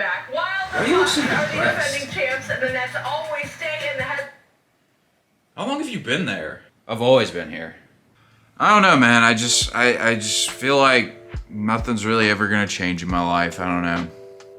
back. While Why the do you look so Bucks are the depressed? defending champs, and the Nets always stay in the head. How long have you been there? I've always been here. I don't know, man. I just feel like nothing's really ever gonna change in my life. I don't know.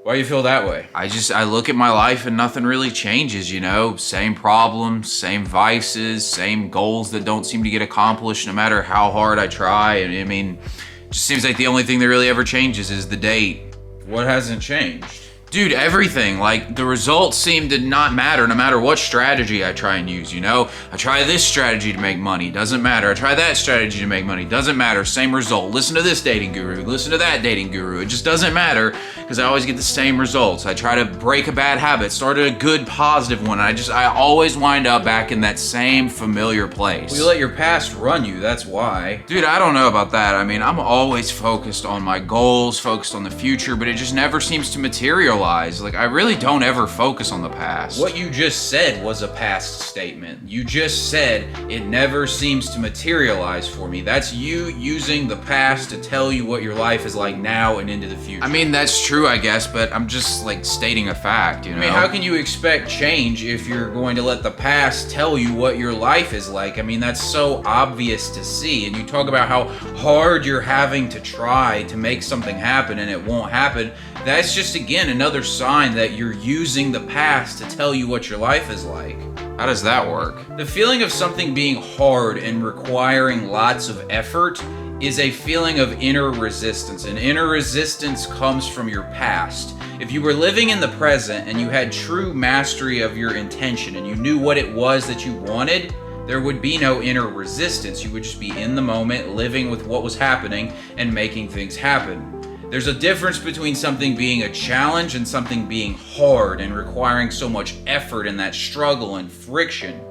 Why do you feel that way? I look at my life and nothing really changes, you know? Same problems, same vices, same goals that don't seem to get accomplished no matter how hard I try. And I mean, it just seems like the only thing that really ever changes is the date. What hasn't changed? Dude, everything. Like, the results seem to not matter no matter what strategy I try and use, you know? I try this strategy to make money, doesn't matter. I try that strategy to make money, doesn't matter. Same result. Listen to this dating guru, listen to that dating guru. It just doesn't matter because I always get the same results. I try to break a bad habit, start a good, positive one. I always wind up back in that same familiar place. Well, you let your past run you, that's why. Dude, I don't know about that. I mean, I'm always focused on my goals, focused on the future, but it just never seems to materialize. Like, I really don't ever focus on the past. What you just said was a past statement. You just said, it never seems to materialize for me. That's you using the past to tell you what your life is like now and into the future. I mean, that's true, I guess, but I'm just, like, stating a fact, you know? I mean, how can you expect change if you're going to let the past tell you what your life is like? I mean, that's so obvious to see. And you talk about how hard you're having to try to make something happen and it won't happen. That's just, again, another sign that you're using the past to tell you what your life is like. How does that work? The feeling of something being hard and requiring lots of effort is a feeling of inner resistance, and inner resistance comes from your past. If you were living in the present and you had true mastery of your intention and you knew what it was that you wanted, there would be no inner resistance. You would just be in the moment, living with what was happening and making things happen. There's a difference between something being a challenge and something being hard and requiring so much effort and that struggle and friction.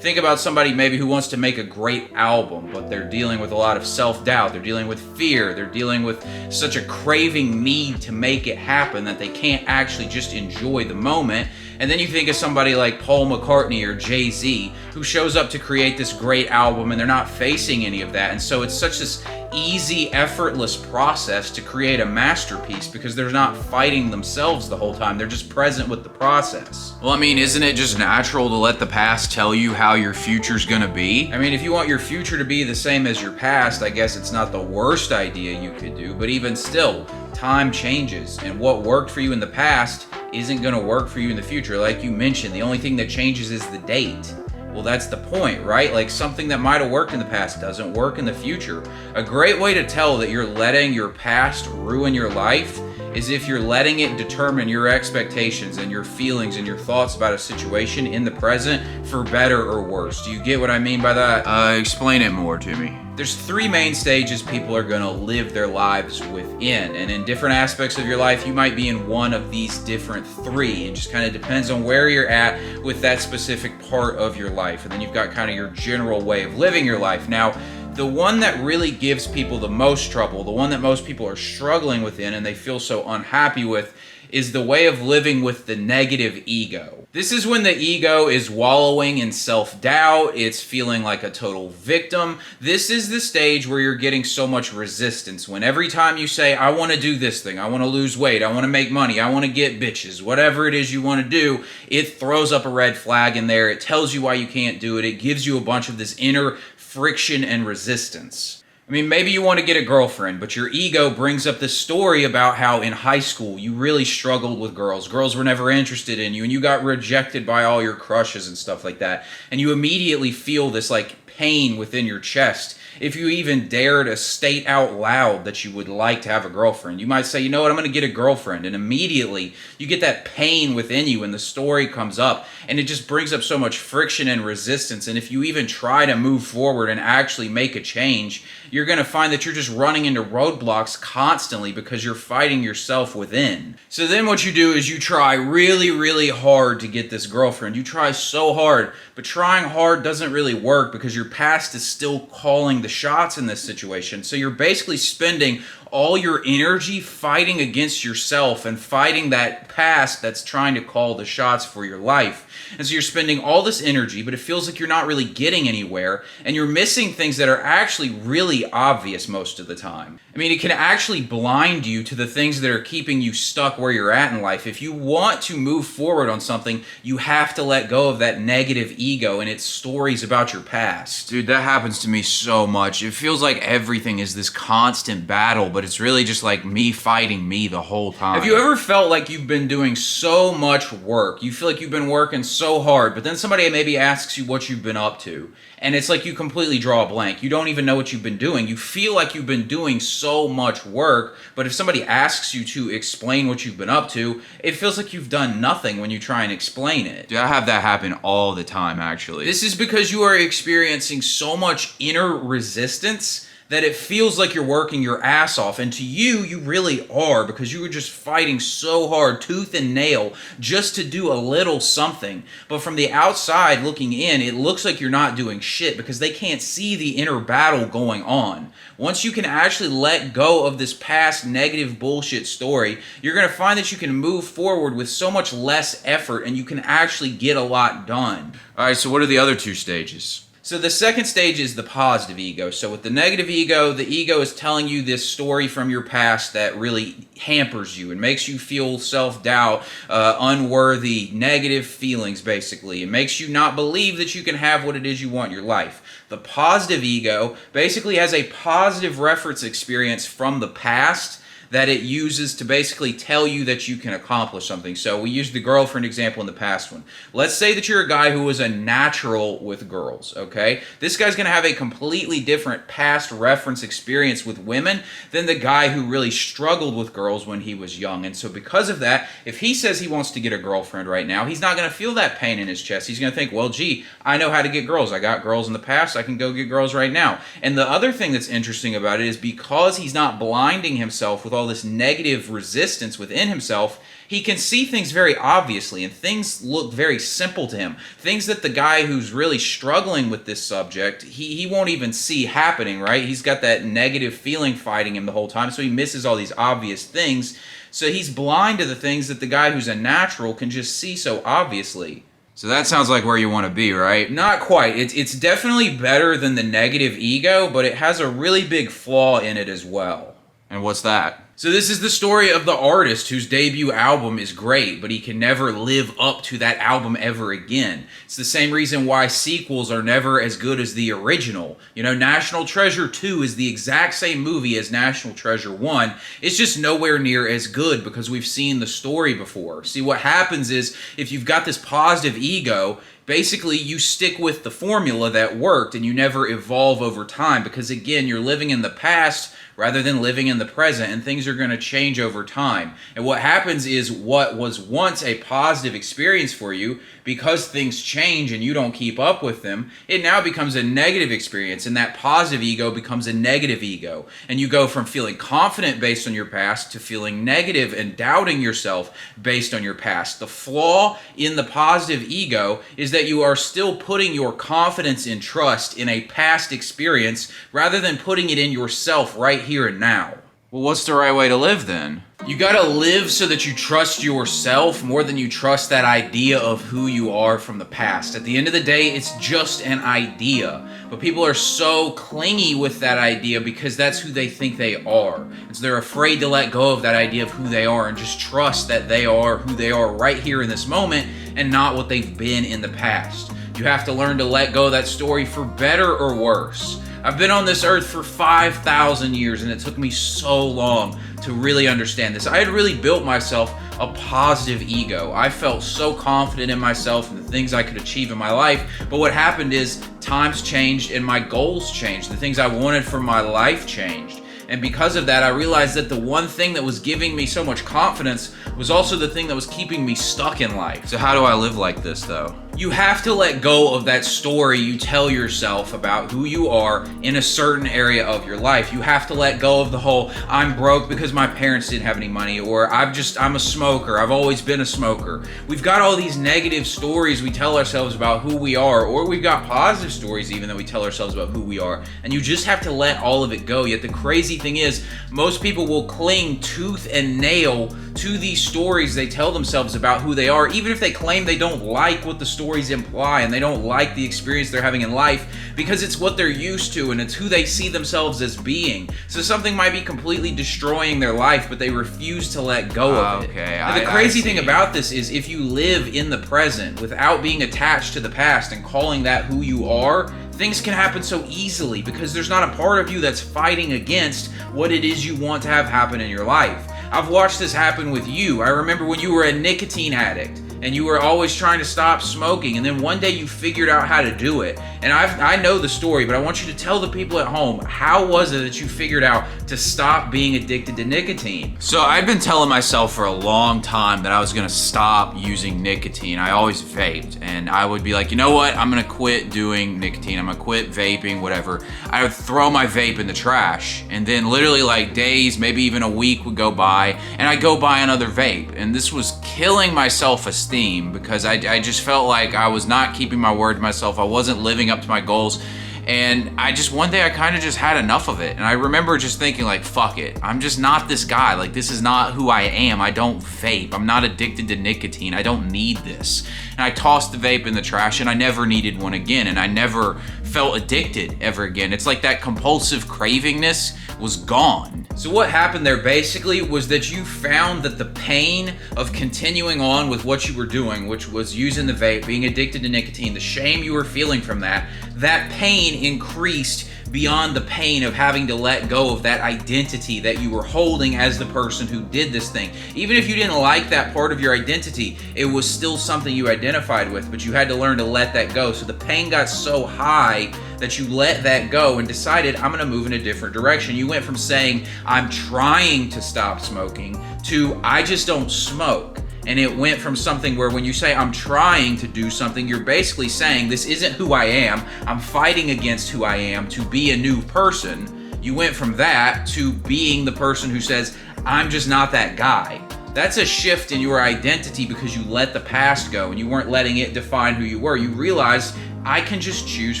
Think about somebody maybe who wants to make a great album, but they're dealing with a lot of self-doubt, they're dealing with fear, they're dealing with such a craving need to make it happen that they can't actually just enjoy the moment. And then you think of somebody like Paul McCartney or Jay-Z who shows up to create this great album and they're not facing any of that. And so it's such this easy, effortless process to create a masterpiece because they're not fighting themselves the whole time. They're just present with the process. Well, I mean, isn't it just natural to let the past tell you how your future's gonna be? I mean, if you want your future to be the same as your past, I guess it's not the worst idea you could do, but even still, time changes, and what worked for you in the past isn't gonna work for you in the future. Like you mentioned, the only thing that changes is the date. Well, that's the point, right? Like something that might have worked in the past doesn't work in the future. A great way to tell that you're letting your past ruin your life is if you're letting it determine your expectations and your feelings and your thoughts about a situation in the present for better or worse. Do you get what I mean by that? Explain it more to me. There's three main stages people are gonna live their lives within, and in different aspects of your life, you might be in one of these different three. It just kind of depends on where you're at with that specific part of your life. And then you've got kind of your general way of living your life. Now, the one that really gives people the most trouble, the one that most people are struggling within and they feel so unhappy with, is the way of living with the negative ego. This is when the ego is wallowing in self-doubt, it's feeling like a total victim. This is the stage where you're getting so much resistance, when every time you say, I want to do this thing, I want to lose weight, I want to make money, I want to get bitches, whatever it is you want to do, it throws up a red flag in there, it tells you why you can't do it, it gives you a bunch of this inner friction and resistance. I mean, maybe you want to get a girlfriend, but your ego brings up this story about how in high school you really struggled with girls. Girls were never interested in you, and you got rejected by all your crushes and stuff like that. And you immediately feel this like pain within your chest. If you even dare to state out loud that you would like to have a girlfriend, you might say, you know what, I'm going to get a girlfriend. And immediately you get that pain within you and the story comes up and it just brings up so much friction and resistance. And if you even try to move forward and actually make a change, you're going to find that you're just running into roadblocks constantly because you're fighting yourself within. So then what you do is you try really, really hard to get this girlfriend. You try so hard, but trying hard doesn't really work because your past is still calling the shots in this situation. So you're basically spending all your energy fighting against yourself and fighting that past that's trying to call the shots for your life. And so you're spending all this energy, but it feels like you're not really getting anywhere, and you're missing things that are actually really obvious most of the time. I mean, it can actually blind you to the things that are keeping you stuck where you're at in life. If you want to move forward on something, you have to let go of that negative ego and its stories about your past. Dude, that happens to me so much. It feels like everything is this constant battle, but it's really just like me fighting me the whole time. Have you ever felt like you've been doing so much work? You feel like you've been working so hard, but then somebody maybe asks you what you've been up to, and it's like you completely draw a blank. You don't even know what you've been doing. You feel like you've been doing so much work, but if somebody asks you to explain what you've been up to, it feels like you've done nothing when you try and explain it. Dude, I have that happen all the time, actually. This is because you are experiencing so much inner resistance that it feels like you're working your ass off. And to you, you really are, because you were just fighting so hard, tooth and nail, just to do a little something. But from the outside looking in, it looks like you're not doing shit because they can't see the inner battle going on. Once you can actually let go of this past negative bullshit story, you're going to find that you can move forward with so much less effort, and you can actually get a lot done. All right, so what are the other two stages? So the second stage is the positive ego. So with the negative ego, the ego is telling you this story from your past that really hampers you and makes you feel self-doubt, unworthy, negative feelings basically. It makes you not believe that you can have what it is you want in your life. The positive ego basically has a positive reference experience from the past that it uses to basically tell you that you can accomplish something. So we used the girlfriend example in the past one. Let's say that you're a guy who was a natural with girls, okay? This guy's going to have a completely different past reference experience with women than the guy who really struggled with girls when he was young. And so because of that, if he says he wants to get a girlfriend right now, he's not going to feel that pain in his chest. He's going to think, well, gee, I know how to get girls. I got girls in the past. I can go get girls right now. And the other thing that's interesting about it is because he's not blinding himself with all this negative resistance within himself, he can see things very obviously, and things look very simple to him. Things that the guy who's really struggling with this subject, he won't even see happening, right? He's got that negative feeling fighting him the whole time, so he misses all these obvious things. So he's blind to the things that the guy who's a natural can just see so obviously. So that sounds like where you want to be, right? Not quite. It's definitely better than the negative ego, but it has a really big flaw in it as well. And what's that? So this is the story of the artist whose debut album is great, but he can never live up to that album ever again. It's the same reason why sequels are never as good as the original. You know, National Treasure 2 is the exact same movie as National Treasure 1. It's just nowhere near as good because we've seen the story before. See, what happens is if you've got this positive ego, basically you stick with the formula that worked and you never evolve over time because, again, you're living in the past rather than living in the present, and things are going to change over time. And what happens is what was once a positive experience for you, because things change and you don't keep up with them, it now becomes a negative experience, and that positive ego becomes a negative ego. And you go from feeling confident based on your past to feeling negative and doubting yourself based on your past. The flaw in the positive ego is that you are still putting your confidence and trust in a past experience rather than putting it in yourself right here and now. Well, what's the right way to live then? You gotta live so that you trust yourself more than you trust that idea of who you are from the past. At the end of the day, it's just an idea. But people are so clingy with that idea because that's who they think they are. And so they're afraid to let go of that idea of who they are and just trust that they are who they are right here in this moment and not what they've been in the past. You have to learn to let go of that story for better or worse. I've been on this earth for 5,000 years, and it took me so long to really understand this. I had really built myself a positive ego. I felt so confident in myself and the things I could achieve in my life, but what happened is times changed and my goals changed. The things I wanted for my life changed. And because of that, I realized that the one thing that was giving me so much confidence was also the thing that was keeping me stuck in life. So how do I live like this, though? You have to let go of that story you tell yourself about who you are in a certain area of your life. You have to let go of the whole, I'm broke because my parents didn't have any money, or I'm a smoker, I've always been a smoker. We've got all these negative stories we tell ourselves about who we are, or we've got positive stories even that we tell ourselves about who we are, and you just have to let all of it go. Yet the crazy thing is, most people will cling tooth and nail to these stories they tell themselves about who they are, even if they claim they don't like what the stories imply and they don't like the experience they're having in life, because it's what they're used to and it's who they see themselves as being. So something might be completely destroying their life, but they refuse to let go of it. And the crazy thing about this is, if you live in the present without being attached to the past and calling that who you are, things can happen so easily because there's not a part of you that's fighting against what it is you want to have happen in your life. I've watched this happen with you. I remember when you were a nicotine addict and you were always trying to stop smoking, and then one day you figured out how to do it. And I know the story, but I want you to tell the people at home, how was it that you figured out to stop being addicted to nicotine? So I'd been telling myself for a long time that I was gonna stop using nicotine. I always vaped, and I would be like, you know what, I'm gonna quit doing nicotine, I'm gonna quit vaping, whatever. I would throw my vape in the trash, and then literally like days, maybe even a week would go by, and I'd go buy another vape. And this was killing my self-esteem because I just felt like I was not keeping my word to myself. I wasn't living up to my goals. And one day I kind of just had enough of it. And I remember just thinking like, fuck it. I'm just not this guy. Like, this is not who I am. I don't vape. I'm not addicted to nicotine. I don't need this. And I tossed the vape in the trash, and I never needed one again. And I never felt addicted ever again. It's like that compulsive cravingness was gone. So what happened there basically was that you found that the pain of continuing on with what you were doing, which was using the vape, being addicted to nicotine, the shame you were feeling from that pain increased beyond the pain of having to let go of that identity that you were holding as the person who did this thing. Even if you didn't like that part of your identity, it was still something you identified with, but you had to learn to let that go. So the pain got so high that you let that go and decided, I'm gonna move in a different direction. You went from saying, I'm trying to stop smoking, to I just don't smoke. And it went from something where when you say I'm trying to do something, you're basically saying this isn't who I am, I'm fighting against who I am to be a new person. You went from that to being the person who says, I'm just not that guy. That's a shift in your identity because you let the past go and you weren't letting it define who you were. You realized, I can just choose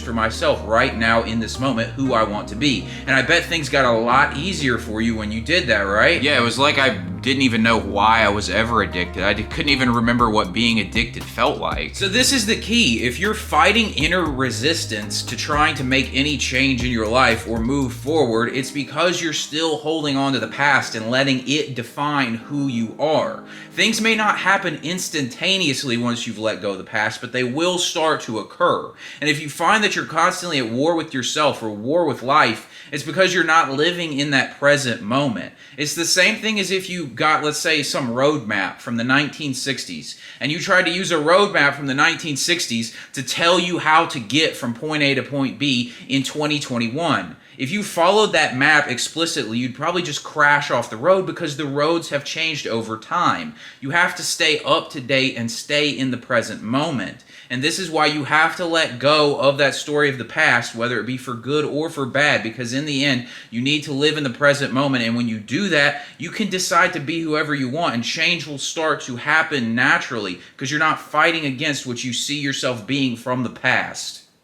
for myself right now in this moment who I want to be. And I bet things got a lot easier for you when you did that, right? Yeah, it was like I didn't even know why I was ever addicted. I couldn't even remember what being addicted felt like. So this is the key. If you're fighting inner resistance to trying to make any change in your life or move forward, it's because you're still holding on to the past and letting it define who you are. Things may not happen instantaneously once you've let go of the past, but they will start to occur. And if you find that you're constantly at war with yourself or war with life, it's because you're not living in that present moment. It's the same thing as if you got, let's say, some roadmap from the 1960s, and you tried to use a roadmap from the 1960s to tell you how to get from point A to point B in 2021. If you followed that map explicitly, you'd probably just crash off the road because the roads have changed over time. You have to stay up to date and stay in the present moment. And this is why you have to let go of that story of the past, whether it be for good or for bad, because in the end, you need to live in the present moment. And when you do that, you can decide to be whoever you want, and change will start to happen naturally because you're not fighting against what you see yourself being from the past.